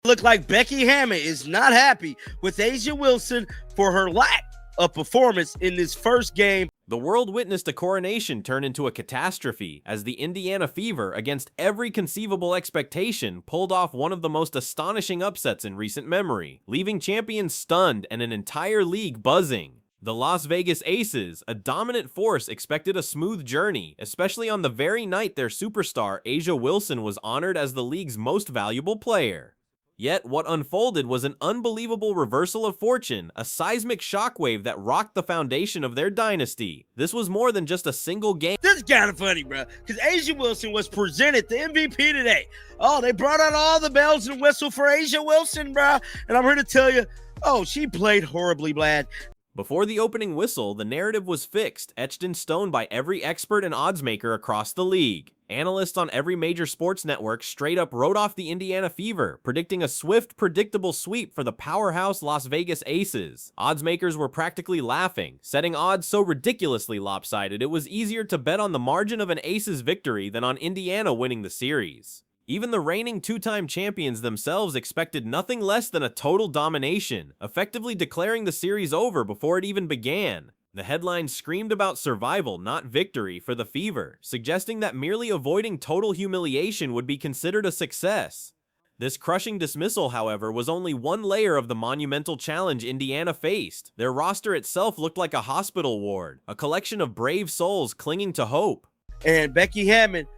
Look like Becky Hammond is not happy with A'ja Wilson for her lack of performance in this first game. The world witnessed a coronation turn into a catastrophe as the Indiana Fever, against every conceivable expectation, pulled off one of the most astonishing upsets in recent memory, leaving champions stunned and an entire league buzzing. The Las Vegas Aces, a dominant force, expected a smooth journey, especially on the very night their superstar A'ja Wilson was honored as the league's most valuable player. Yet, what unfolded was an unbelievable reversal of fortune, a seismic shockwave that rocked the foundation of their dynasty. This was more than just a single game. This is kind of funny, bro, because A'ja Wilson was presented the MVP today. Oh, they brought out all the bells and whistles for A'ja Wilson, bro. And I'm here to tell you, oh, she played horribly bad. Before the opening whistle, the narrative was fixed, etched in stone by every expert and oddsmaker across the league. Analysts on every major sports network straight up wrote off the Indiana Fever, predicting a swift, predictable sweep for the powerhouse Las Vegas Aces. Oddsmakers were practically laughing, setting odds so ridiculously lopsided it was easier to bet on the margin of an Aces victory than on Indiana winning the series. Even the reigning two-time champions themselves expected nothing less than a total domination, effectively declaring the series over before it even began. The headline screamed about survival, not victory, for the Fever, suggesting that merely avoiding total humiliation would be considered a success. This crushing dismissal, however, was only one layer of the monumental challenge Indiana faced. Their roster itself looked like a hospital ward, a collection of brave souls clinging to hope. And Becky Hammond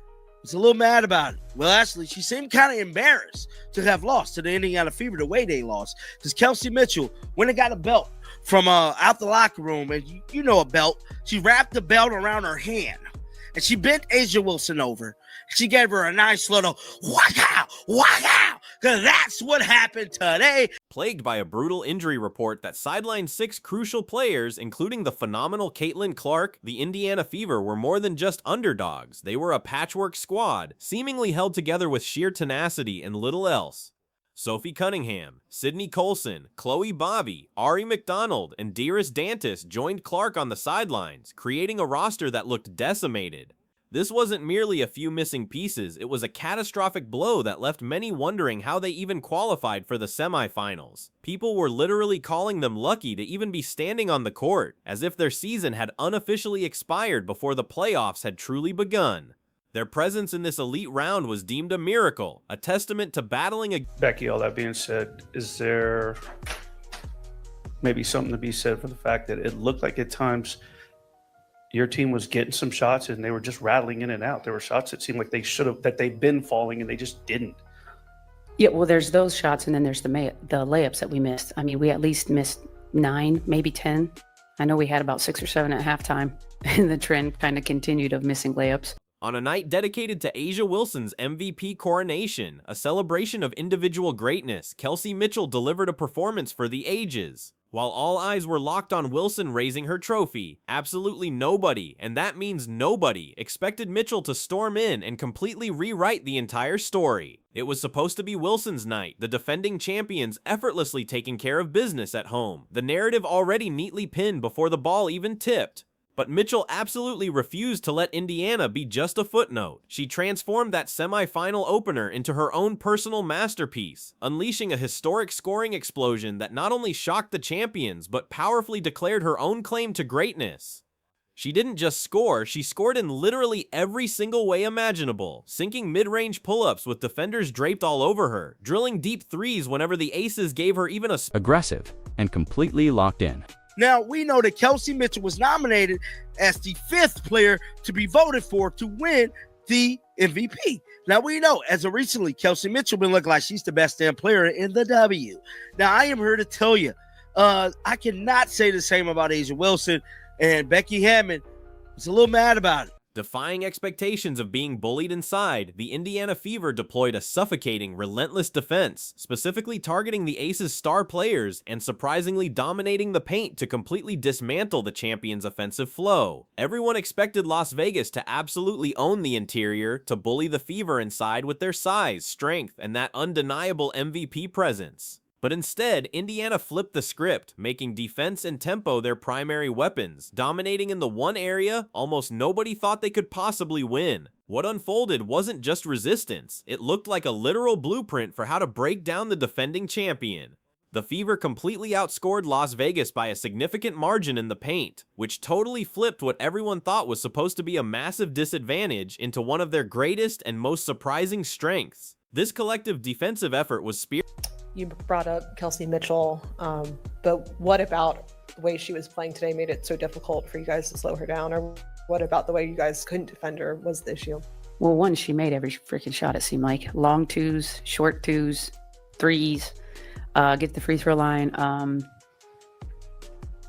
was a little mad about it. Well, actually, she seemed kind of embarrassed to have lost to the Indiana Fever the way they lost, because Kelsey Mitchell went and got a belt from out the locker room, and you know a belt. She wrapped the belt around her hand, and she bent A'ja Wilson over. She gave her a nice little whack out, because that's what happened today. Plagued by a brutal injury report that sidelined 6 crucial players, including the phenomenal Caitlin Clark, the Indiana Fever were more than just underdogs. They were a patchwork squad, seemingly held together with sheer tenacity and little else. Sophie Cunningham, Sydney Colson, Chloe Bobby, Ari McDonald, and Dearest Dantis joined Clark on the sidelines, creating a roster that looked decimated. This wasn't merely a few missing pieces, it was a catastrophic blow that left many wondering how they even qualified for the semifinals. People were literally calling them lucky to even be standing on the court, as if their season had unofficially expired before the playoffs had truly begun. Their presence in this elite round was deemed a miracle, a testament to battling a— Becky, all that being said, is there maybe something to be said for the fact that it looked like at times your team was getting some shots and they were just rattling in and out? There were shots that seemed like they should have, that they've been falling and they just didn't. Yeah, well, there's those shots, and then there's the layups that we missed. I mean, we at least missed 9, maybe 10. I know we had about 6 or 7 at halftime, and the trend kind of continued of missing layups. On a night dedicated to A'ja Wilson's MVP coronation, a celebration of individual greatness, Kelsey Mitchell delivered a performance for the ages. While all eyes were locked on Wilson raising her trophy, absolutely nobody, and that means nobody, expected Mitchell to storm in and completely rewrite the entire story. It was supposed to be Wilson's night, the defending champions effortlessly taking care of business at home, the narrative already neatly pinned before the ball even tipped. But Mitchell absolutely refused to let Indiana be just a footnote. She transformed that semi-final opener into her own personal masterpiece, unleashing a historic scoring explosion that not only shocked the champions, but powerfully declared her own claim to greatness. She didn't just score, she scored in literally every single way imaginable, sinking mid-range pull-ups with defenders draped all over her, drilling deep threes whenever the Aces gave her even a— aggressive and completely locked in. Now, we know that Kelsey Mitchell was nominated as the 5th player to be voted for to win the MVP. Now, we know, as of recently, Kelsey Mitchell been looking like she's the best damn player in the W. Now, I am here to tell you, I cannot say the same about A'ja Wilson, and Becky Hammond was a little mad about it. Defying expectations of being bullied inside, the Indiana Fever deployed a suffocating, relentless defense, specifically targeting the Aces' star players and surprisingly dominating the paint to completely dismantle the champions' offensive flow. Everyone expected Las Vegas to absolutely own the interior, to bully the Fever inside with their size, strength, and that undeniable MVP presence. But instead, Indiana flipped the script, making defense and tempo their primary weapons, dominating in the one area almost nobody thought they could possibly win. What unfolded wasn't just resistance, it looked like a literal blueprint for how to break down the defending champion. The Fever completely outscored Las Vegas by a significant margin in the paint, which totally flipped what everyone thought was supposed to be a massive disadvantage into one of their greatest and most surprising strengths. This collective defensive effort was You brought up Kelsey Mitchell, but what about the way she was playing today made it so difficult for you guys to slow her down? Or what about the way you guys couldn't defend her was the issue? Well, one, she made every freaking shot, it seemed like. Long twos, short twos, threes, get the free throw line.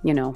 You know,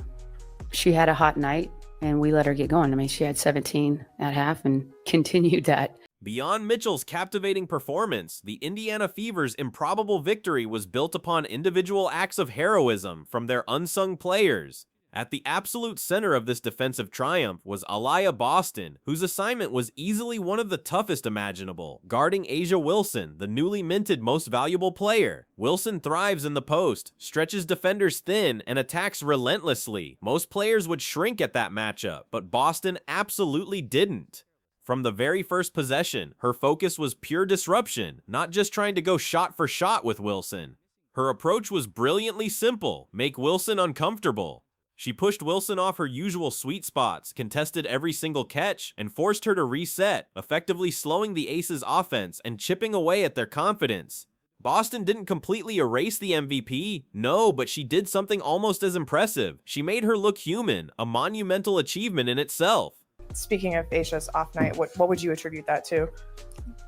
she had a hot night and we let her get going. I mean, she had 17 at half and continued that. Beyond Mitchell's captivating performance, the Indiana Fever's improbable victory was built upon individual acts of heroism from their unsung players. At the absolute center of this defensive triumph was Aliyah Boston, whose assignment was easily one of the toughest imaginable, guarding A'ja Wilson, the newly minted most valuable player. Wilson thrives in the post, stretches defenders thin, and attacks relentlessly. Most players would shrink at that matchup, but Boston absolutely didn't. From the very first possession, her focus was pure disruption, not just trying to go shot for shot with Wilson. Her approach was brilliantly simple: make Wilson uncomfortable. She pushed Wilson off her usual sweet spots, contested every single catch, and forced her to reset, effectively slowing the Aces' offense and chipping away at their confidence. Boston didn't completely erase the MVP, no, but she did something almost as impressive. She made her look human, a monumental achievement in itself. Speaking of A'ja's off night, what would you attribute that to?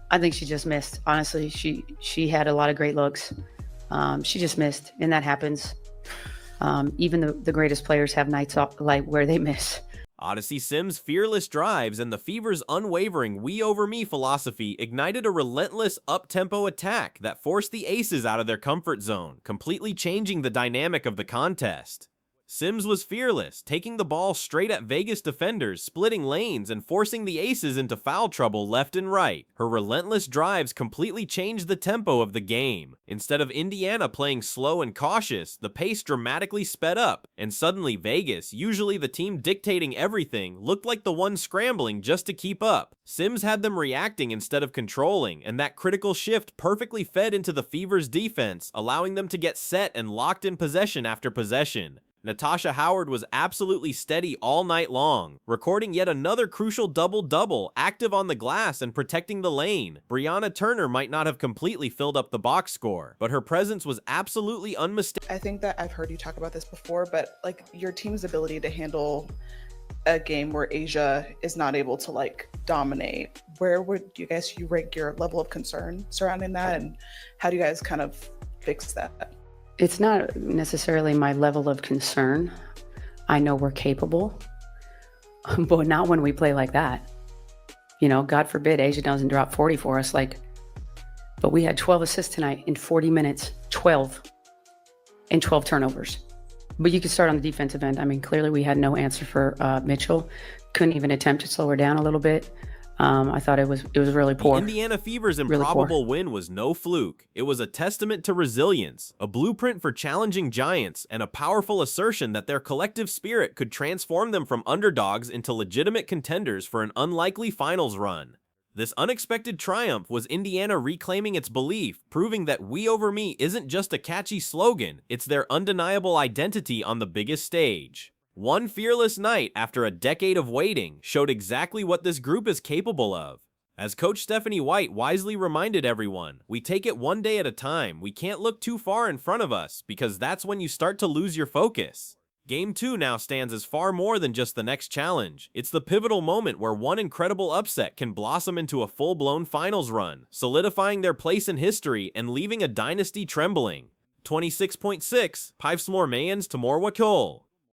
I think she just missed. Honestly, she had a lot of great looks. She just missed, and that happens. Even the greatest players have nights off, like where they miss. Odyssey Sims' fearless drives and the Fever's unwavering we over me philosophy ignited a relentless up-tempo attack that forced the Aces out of their comfort zone, completely changing the dynamic of the contest. Sims was fearless, taking the ball straight at Vegas defenders, splitting lanes, and forcing the Aces into foul trouble left and right. Her relentless drives completely changed the tempo of the game. Instead of Indiana playing slow and cautious, the pace dramatically sped up, and suddenly Vegas, usually the team dictating everything, looked like the one scrambling just to keep up. Sims had them reacting instead of controlling, and that critical shift perfectly fed into the Fever's defense, allowing them to get set and locked in possession after possession. Natasha Howard was absolutely steady all night long, recording yet another crucial double-double, active on the glass and protecting the lane. Brianna Turner might not have completely filled up the box score, but her presence was absolutely unmistakable. I think that I've heard you talk about this before, but like your team's ability to handle a game where A'ja is not able to like dominate, where would you rank your level of concern surrounding that, and how do you guys kind of fix that? It's not necessarily my level of concern. I know we're capable, but not when we play like that. You know, God forbid A'ja doesn't drop 40 for us. But we had 12 assists tonight in 40 minutes, 12, and 12 turnovers. But you could start on the defensive end. I mean, clearly we had no answer for Mitchell. Couldn't even attempt to slow her down a little bit. I thought it was really poor. The Indiana Fever's improbable win was no fluke. It was a testament to resilience, a blueprint for challenging giants, and a powerful assertion that their collective spirit could transform them from underdogs into legitimate contenders for an unlikely finals run. This unexpected triumph was Indiana reclaiming its belief, proving that "we over me" isn't just a catchy slogan, it's their undeniable identity on the biggest stage. One fearless night after a decade of waiting showed exactly what this group is capable of. As Coach Stephanie White wisely reminded everyone, we take it one day at a time. We can't look too far in front of us, because that's when you start to lose your focus. Game 2 now stands as far more than just the next challenge. It's the pivotal moment where one incredible upset can blossom into a full-blown finals run, solidifying their place in history and leaving a dynasty trembling. 26.6, Pipes more Mayans to more Wakol.